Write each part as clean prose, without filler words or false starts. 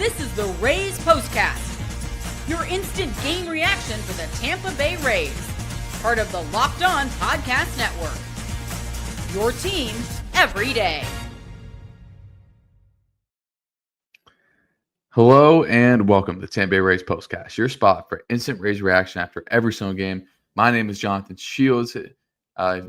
This is the Rays POSTCAST, your instant game reaction for the Tampa Bay Rays, part of the Locked On Podcast Network. Your team every day. Hello and welcome to the Tampa Bay Rays POSTCAST, your spot for instant Rays reaction after every single game. My name is Jonathan Shields.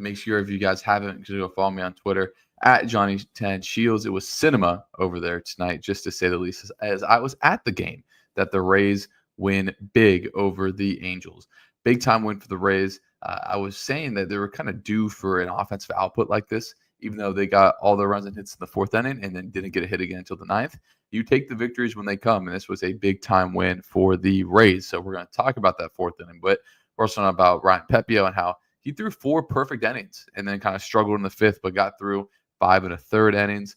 Make sure if you guys haven't, go follow me on Twitter at Johnny10Shields. It was cinema over there tonight, just to say the least, as I was at the game that the Rays win big over the Angels. Big time win for the Rays. I was saying that they were kind of due for an offensive output like this, even though they got all their runs and hits in the fourth inning and then didn't get a hit again until the ninth. You take the victories when they come, and this was a big-time win for the Rays. So we're going to talk about that fourth inning, but we're also talking about Ryan Pepiot and how he threw 4 perfect innings and then kind of struggled in the fifth, but got through 5 1/3 innings.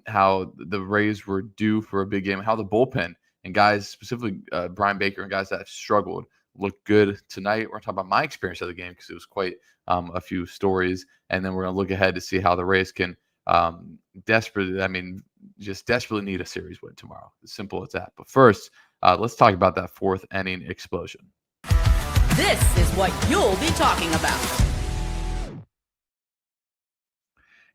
How the Rays were due for a big game, how the bullpen and guys, specifically Brian Baker and guys that have struggled, looked good tonight. We're going to talk about my experience of the game because it was quite a few stories, and then we're going to look ahead to see how the Rays can desperately need a series win tomorrow. As simple as that. But first, let's talk about that fourth inning explosion. This is what you'll be talking about.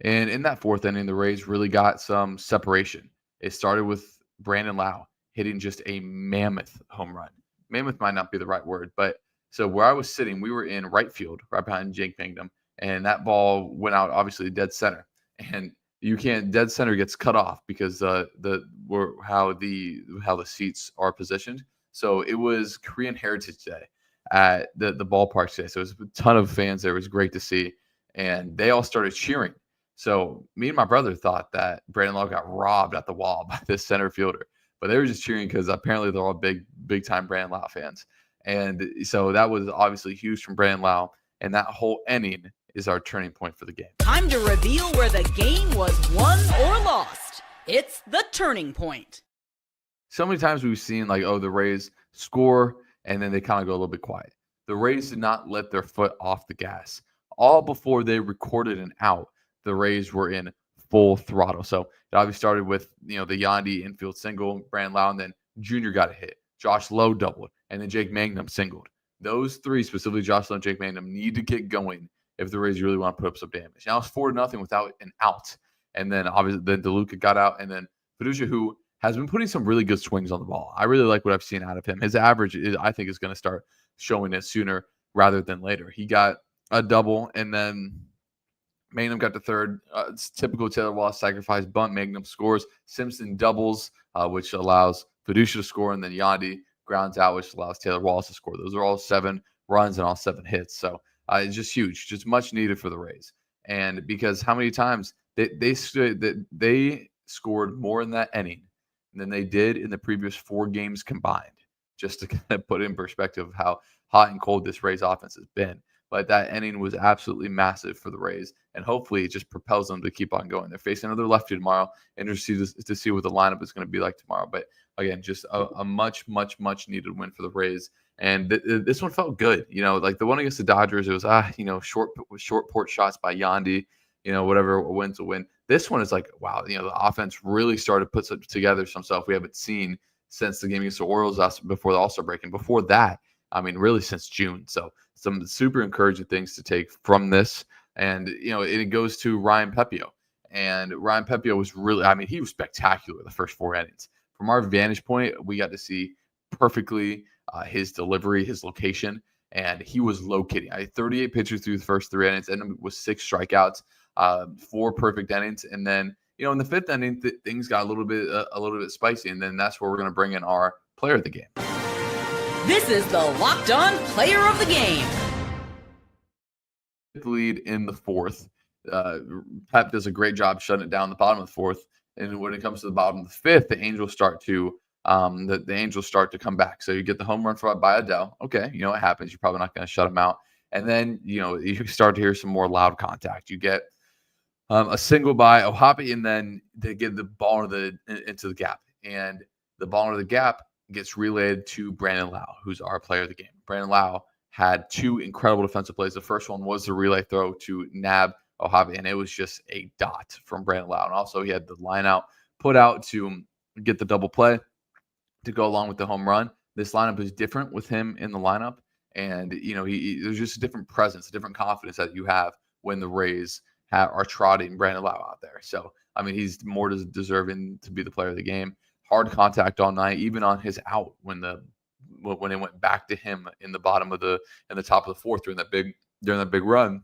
And in that fourth inning, the Rays really got some separation. It started with Brandon Lowe hitting just a mammoth home run. Mammoth might not be the right word, but so where I was sitting, we were in right field, right behind Jake Mangum, and that ball went out obviously dead center. And you can't, dead center gets cut off because how the seats are positioned. So it was Korean Heritage Day at the ballpark today. So it was a ton of fans there. It was great to see, and they all started cheering. So me and my brother thought that Brandon Lowe got robbed at the wall by this center fielder, but they were just cheering because apparently they're all big time Brandon Lowe fans. And so that was obviously huge from Brandon Lowe, and that whole inning is our turning point for the game. Time to reveal where the game was won or lost. It's the turning point. So many times we've seen the Rays score and then they kind of go a little bit quiet. The Rays did not let their foot off the gas. All before they recorded an out, the Rays were in full throttle. So it obviously started with the Yandy infield single, Brandon Lowe, and then Junior got a hit. Josh Lowe doubled, and then Jake Mangum singled. Those three, specifically Josh Lowe and Jake Mangum, need to get going if the Rays really want to put up some damage. Now it's 4-0 without an out. And then obviously then DeLuca got out, and then Pepiot, who has been putting some really good swings on the ball. I really like what I've seen out of him. His average, I think, is going to start showing it sooner rather than later. He got a double, and then Mangum got to third. It's typical Taylor Wallace sacrifice bunt. Mangum scores. Simpson doubles, which allows Pepiot to score, and then Yandy grounds out, which allows Taylor Wallace to score. Those are all 7 runs and all 7 hits. So it's just huge, just much needed for the Rays. And because how many times they scored more in that inning than they did in the previous 4 games combined, just to kind of put in perspective of how hot and cold this Rays offense has been. But that inning was absolutely massive for the Rays, and hopefully it just propels them to keep on going. They're facing another lefty tomorrow. Interested to see what the lineup is going to be like tomorrow. But again, just a much needed win for the Rays. And this one felt good. Like the one against the Dodgers, it was short porch shots by Yandy, whatever, a win's a win. This one is like, wow, the offense really started to put together some stuff we haven't seen since the game against the Orioles before the All-Star break. And before that, really since June. So some super encouraging things to take from this. And, it goes to Ryan Pepiot. And Ryan Pepiot was really, he was spectacular the first 4 innings. From our vantage point, we got to see perfectly his delivery, his location, and he was locating. I had 38 pitches through the first 3 innings, and with 6 strikeouts, 4 perfect innings. And then, in the 5th inning, things got a little bit spicy. And then that's where we're going to bring in our player of the game. This is the Locked On Player of the Game. Lead in the 4th. Pep does a great job shutting it down in the bottom of the 4th. And when it comes to the bottom of the 5th, the Angels start to come back. So you get the home run by Adele. Okay, it happens. You're probably not going to shut them out. And then you start to hear some more loud contact. You get a single by Ohapi, and then they get the ball into the gap. And the ball into the gap gets relayed to Brandon Lowe, who's our player of the game. Brandon Lowe had 2 incredible defensive plays. The first one was the relay throw to nab Ohapi, and it was just a dot from Brandon Lowe. And also he had the line out put out to get the double play. to go along with the home run. This lineup is different with him in the lineup. And, there's just a different presence, a different confidence that you have when the Rays are trotting Brandon Lowe out there. So, I mean, he's more deserving to be the player of the game. Hard contact all night, even on his out when it went back to him in the top of the fourth during that big run,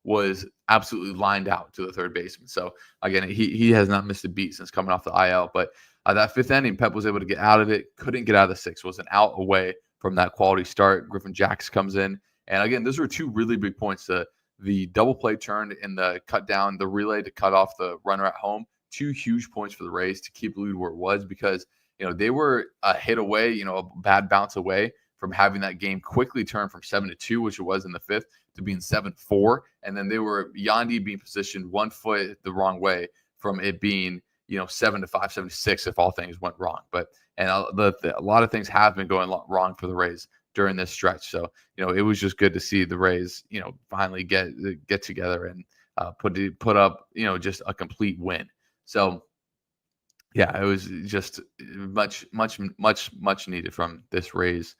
was absolutely lined out to the third baseman. So again, he has not missed a beat since coming off the IL. But that fifth inning, Pep was able to get out of it. Couldn't get out of the sixth. Was an out away from that quality start. Griffin Jax comes in, and again, those were two really big points. The double play turned and the cut down, the relay to cut off the runner at home. Two huge points for the Rays to keep the lead where it was, because they were a hit away, a bad bounce away from having that game quickly turn from 7-2, which it was in the fifth, to being 7-4. And then they were Yandy being positioned 1 foot the wrong way from it being 7-5, 7-6 if all things went wrong. And a lot of things have been going wrong for the Rays during this stretch. So it was just good to see the Rays finally get together and put up just a complete win. So yeah, it was just much needed from this Rays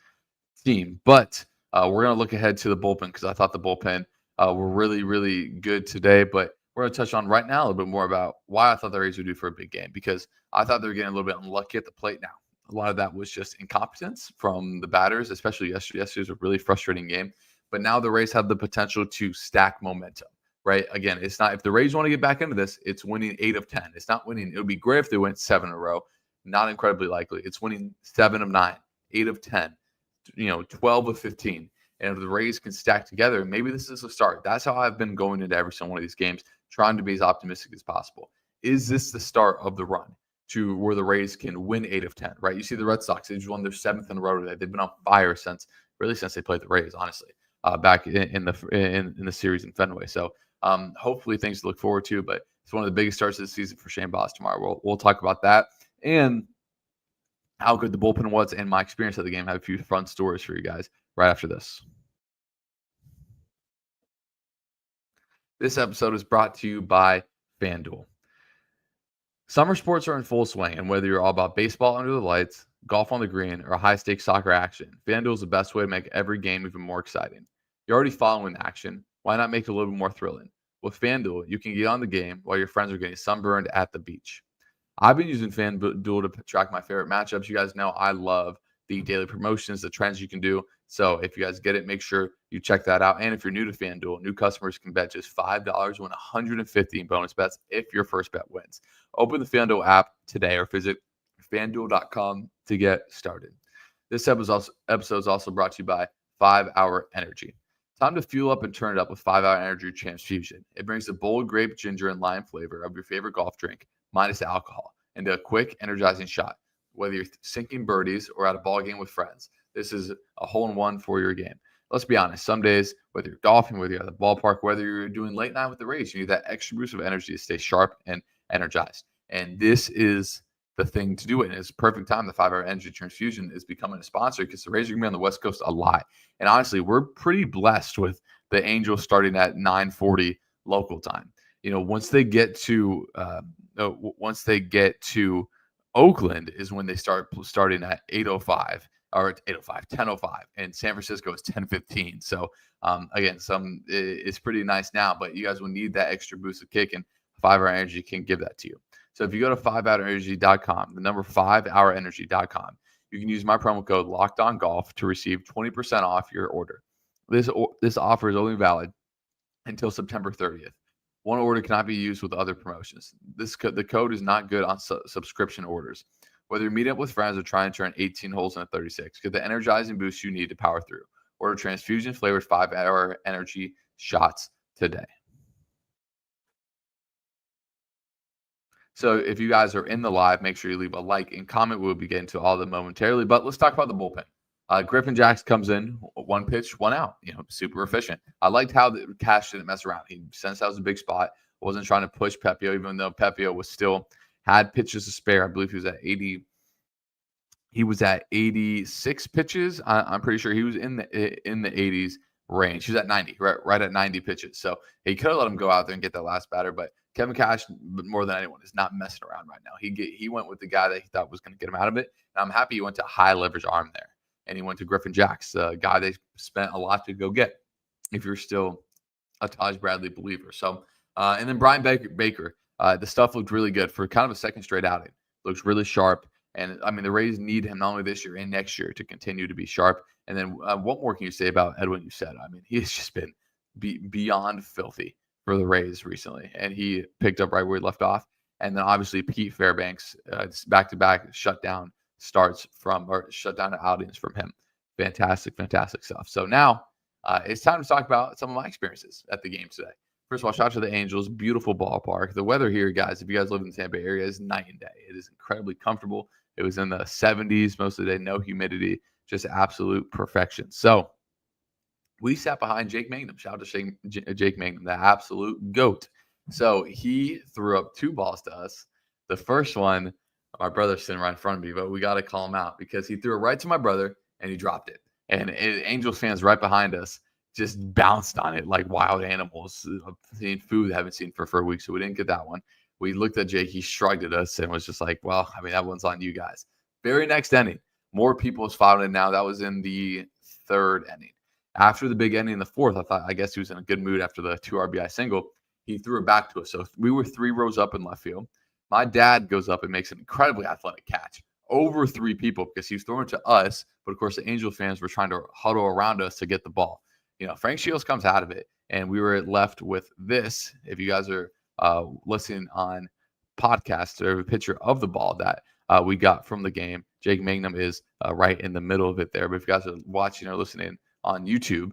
team. But we're going to look ahead to the bullpen, because I thought the bullpen were really, really good today. But we're going to touch on right now a little bit more about why I thought the Rays would do for a big game, because I thought they were getting a little bit unlucky at the plate now. A lot of that was just incompetence from the batters, especially yesterday. Yesterday was a really frustrating game. But now the Rays have the potential to stack momentum, right? Again, it's not, if the Rays want to get back into this, it's winning 8 of 10. It's not winning. It would be great if they went 7 in a row. Not incredibly likely. It's winning 7 of 9, 8 of 10, 12 of 15. And if the Rays can stack together, maybe this is a start. That's how I've been going into every single one of these games, trying to be as optimistic as possible. Is this the start of the run to where the Rays can win 8 of 10, right? You see the Red Sox, they just won their 7th in a row today. They've been on fire since they played the Rays, honestly, back in the series in Fenway. So hopefully things to look forward to, but it's one of the biggest starts of the season for Shane Baz tomorrow. We'll talk about that and how good the bullpen was and my experience at the game. I have a few fun stories for you guys right after this. This episode is brought to you by FanDuel. Summer sports are in full swing, and whether you're all about baseball under the lights, golf on the green, or high-stakes soccer action, FanDuel is the best way to make every game even more exciting. You're already following the action. Why not make it a little bit more thrilling? With FanDuel, you can get on the game while your friends are getting sunburned at the beach. I've been using FanDuel to track my favorite matchups. You guys know I love the daily promotions, the trends you can do. So if you guys get it, make sure you check that out. And if you're new to FanDuel, new customers can bet just $5 win 150 in bonus bets if your first bet wins. Open the FanDuel app today or visit FanDuel.com to get started. This episode is also brought to you by 5-Hour Energy. Time to fuel up and turn it up with 5-Hour Energy Transfusion. It brings the bold grape, ginger, and lime flavor of your favorite golf drink, minus the alcohol, into a quick, energizing shot. Whether you're sinking birdies or at a ball game with friends, this is a hole-in-one for your game. Let's be honest, some days, whether you're golfing, whether you're at the ballpark, whether you're doing late night with the Rays, you need that extra boost of energy to stay sharp and energized. And this is the thing to do it. And it's a perfect time. The 5-Hour Energy Transfusion is becoming a sponsor, because the Rays are going to be on the West Coast a lot. And honestly, we're pretty blessed with the Angels starting at 9:40 local time. Once they get to Oakland is when they starting at 8:05 or 8:05, 10:05, and San Francisco is 10:15. So again, it's pretty nice now, but you guys will need that extra boost of kick, and 5-Hour Energy can give that to you. So if you go to 5hourenergy.com, the number 5hourenergy.com, you can use my promo code LOCKEDONGolf to receive 20% off your order. This offer is only valid until September 30th. One order cannot be used with other promotions. The code is not good on subscription orders. Whether you're meeting up with friends or trying to turn 18 holes into 36, get the energizing boost you need to power through. Order transfusion flavored 5-Hour Energy shots today. So if you guys are in the live, make sure you leave a like and comment. We'll be getting to all of them momentarily. But let's talk about the bullpen. Griffin Jax comes in, 1 pitch, 1 out. Super efficient. I liked how the Cash didn't mess around. He sensed that was a big spot. Wasn't trying to push Pepiot, even though Pepiot was still had pitches to spare. I believe he was at 80. He was at 86 pitches. I'm pretty sure he was in the 80s range. He was at 90, right at 90 pitches. So he could have let him go out there and get that last batter, but Kevin Cash, more than anyone, is not messing around right now. He went with the guy that he thought was going to get him out of it. And I'm happy he went to high leverage arm there. And he went to Griffin Jacks, a guy they spent a lot to go get, if you're still a Taj Bradley believer. So, and then Brian Baker, the stuff looked really good for kind of a second straight outing. Looks really sharp. And, I mean, the Rays need him not only this year and next year to continue to be sharp. And then what more can you say about Edwin Uceta? I mean, he has just been beyond filthy for the Rays recently. And he picked up right where he left off. And then, obviously, Pete Fairbanks, back-to-back shutdown outings from him. Fantastic stuff. So now it's time to talk about some of my experiences at the game today. First of all, shout out to the Angels. Beautiful ballpark. The weather here, guys, if you guys live in the Tampa Bay area, is night and day. It is incredibly comfortable. It was in the 70s most of the day, no humidity, just absolute perfection. So we sat behind Jake Mangum. Shout out to Jake Mangum, the absolute GOAT. So he threw up 2 balls to us. The first one, my brother's sitting right in front of me, but we got to call him out because he threw it right to my brother and he dropped it. And Angels fans right behind us just bounced on it like wild animals, seeing food they haven't seen for a week. So we didn't get that one. We looked at Jake. He shrugged at us and was just like, well, I mean, that one's on you guys. Very next inning, more people was fouled in now. That was in the 3rd inning. After the big inning in the 4th, I guess he was in a good mood after the 2 RBI single. He threw it back to us. So we were 3 rows up in left field. My dad goes up and makes an incredibly athletic catch over 3 people because he was throwing it to us. But, of course, the Angel fans were trying to huddle around us to get the ball. You know, Frank Shields comes out of it, and we were left with this. If you guys are listening on podcast, there's a picture of the ball that we got from the game. Jake Mangum is right in the middle of it there. But if you guys are watching or listening on YouTube,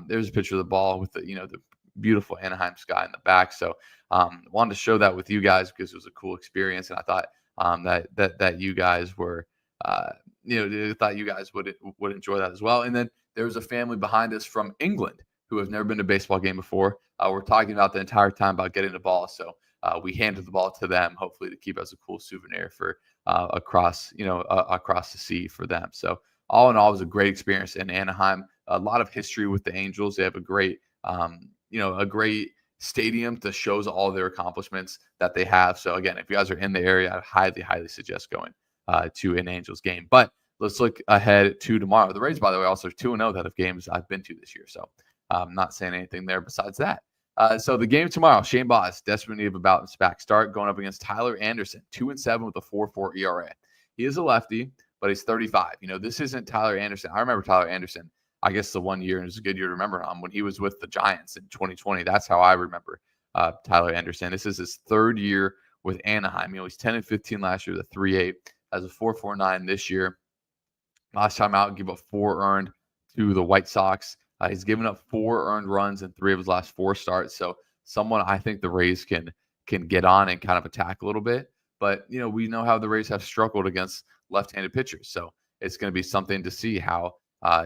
there's a picture of the ball with the beautiful Anaheim sky in the back. So wanted to show that with you guys because it was a cool experience, and I thought that you guys were thought you guys would enjoy that as well. And then there was a family behind us from England who have never been to a baseball game before. We're talking about the entire time about getting the ball. So we handed the ball to them, hopefully to keep as a cool souvenir for across the sea for them. So all in all, it was a great experience in Anaheim. A lot of history with the Angels. They have a great stadium that shows all their accomplishments that they have. So again, if you guys are in the area, I highly suggest going to an Angels game. But let's look ahead to tomorrow. The Rays, by the way, also 2-0 that of games I've been to this year. So I'm not saying anything there besides that. So the game tomorrow, Shane Baz, desperate need of a bounce back start, going up against Tyler Anderson, 2-7 with a 4.4 ERA. He is a lefty, but he's 35. This isn't Tyler Anderson. I remember Tyler Anderson, I guess the one year, and it's a good year to remember him, when he was with the Giants in 2020. That's how I remember Tyler Anderson. This is his 3rd year with Anaheim. He's 10-15 last year, the 3.8, has a 4.49 this year. Last time out, give up 4 earned to the White Sox. He's given up 4 earned runs in 3 of his last 4 starts. So someone I think the Rays can get on and kind of attack a little bit. But, we know how the Rays have struggled against left-handed pitchers. So it's going to be something to see how,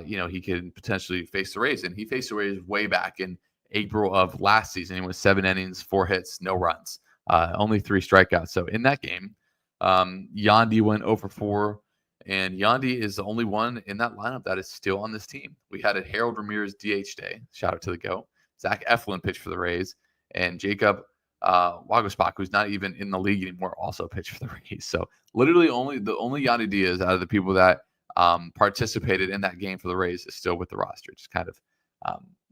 he can potentially face the Rays. And he faced the Rays way back in April of last season. He went 7 innings, 4 hits, no runs, only 3 strikeouts. So in that game, Yandy went 0-4. And Yandy is the only one in that lineup that is still on this team. We had a Harold Ramirez DH day. Shout out to the GOAT. Zach Eflin pitched for the Rays. And Jacob Waguespack, who's not even in the league anymore, also pitched for the Rays. So literally the only Yandy Diaz out of the people that participated in that game for the Rays is still with the roster. Just kind of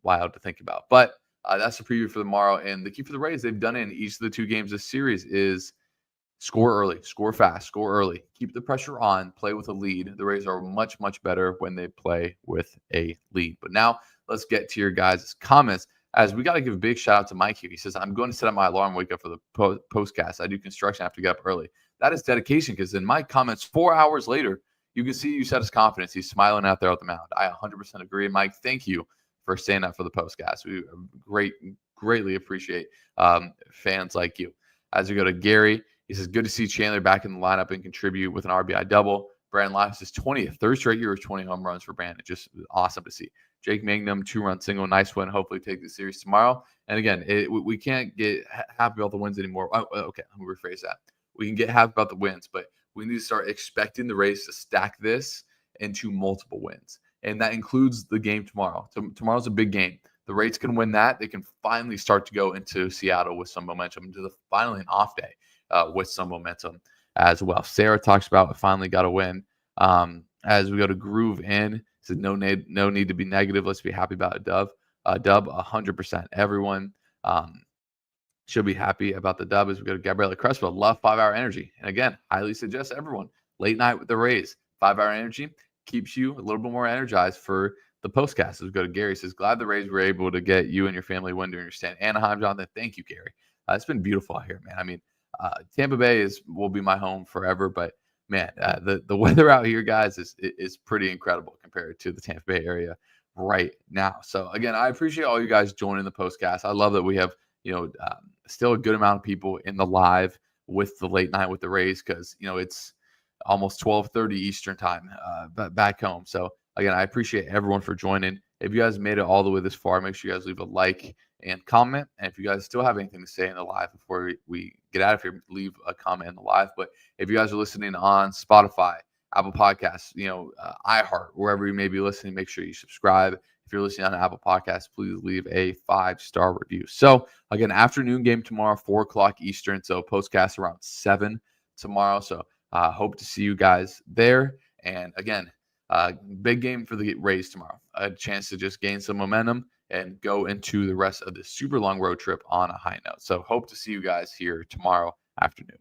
wild to think about. But that's the preview for tomorrow. And the key for the Rays, they've done it in each of the 2 games this series, is score early, score fast, score early. Keep the pressure on, play with a lead. The Rays are much, much better when they play with a lead. But now let's get to your guys' comments, as we got to give a big shout out to Mike here. He says, I'm going to set up my alarm, wake up for the postcast. I do construction. I have to get up early. That is dedication, because in my comments 4 hours later, you can see you set his confidence. He's smiling out there at the mound. I 100% agree. Mike, thank you for staying up for the postcast. We greatly appreciate fans like you. As we go to Gary, he says, good to see Chandler back in the lineup and contribute with an RBI double. Brandon Lowe is 20th, 3rd straight year of 20 home runs for Brandon. Just awesome to see. Jake Mangum, 2-run single, nice win. Hopefully take the series tomorrow. And again, we can't get happy about the wins anymore. Okay, let me rephrase that. We can get happy about the wins, but we need to start expecting the Rays to stack this into multiple wins. And that includes the game tomorrow. Tomorrow's a big game. the Rays can win that, they can finally start to go into Seattle with some momentum, into finally an off day with some momentum as well. Sarah talks about finally got a win. As we go to Groove In, said no need to be negative. Let's be happy about a dub. Dub 100%. Everyone should be happy about the dub. As we go to Gabriela Crespo, love 5 Hour Energy. And again, highly suggest everyone late night with the Rays. 5 Hour Energy keeps you a little bit more energized for the postcast. As we go to Gary, says glad the Rays were able to get you and your family win during your stay in Anaheim, Jonathan. Thank you, Gary. It's been beautiful out here, man. I mean, Tampa Bay will be my home forever, but man, the weather out here, guys, is pretty incredible compared to the Tampa Bay area right now. So again, I appreciate all you guys joining the postcast. I love that we have still a good amount of people in the live with the late night with the Rays, because it's almost 12:30 Eastern time back home. So again, I appreciate everyone for joining. If you guys made it all the way this far, make sure you guys leave a like and comment. And if you guys still have anything to say in the live before we get out of here, leave a comment in the live. But if you guys are listening on Spotify, Apple Podcasts, iHeart, wherever you may be listening, make sure you subscribe. If you're listening on Apple Podcasts, please leave a 5-star review. So again, afternoon game tomorrow, 4 o'clock Eastern. So postcast around 7 tomorrow. So hope to see you guys there. And again, big game for the Rays tomorrow. A chance to just gain some momentum and go into the rest of this super long road trip on a high note. So hope to see you guys here tomorrow afternoon.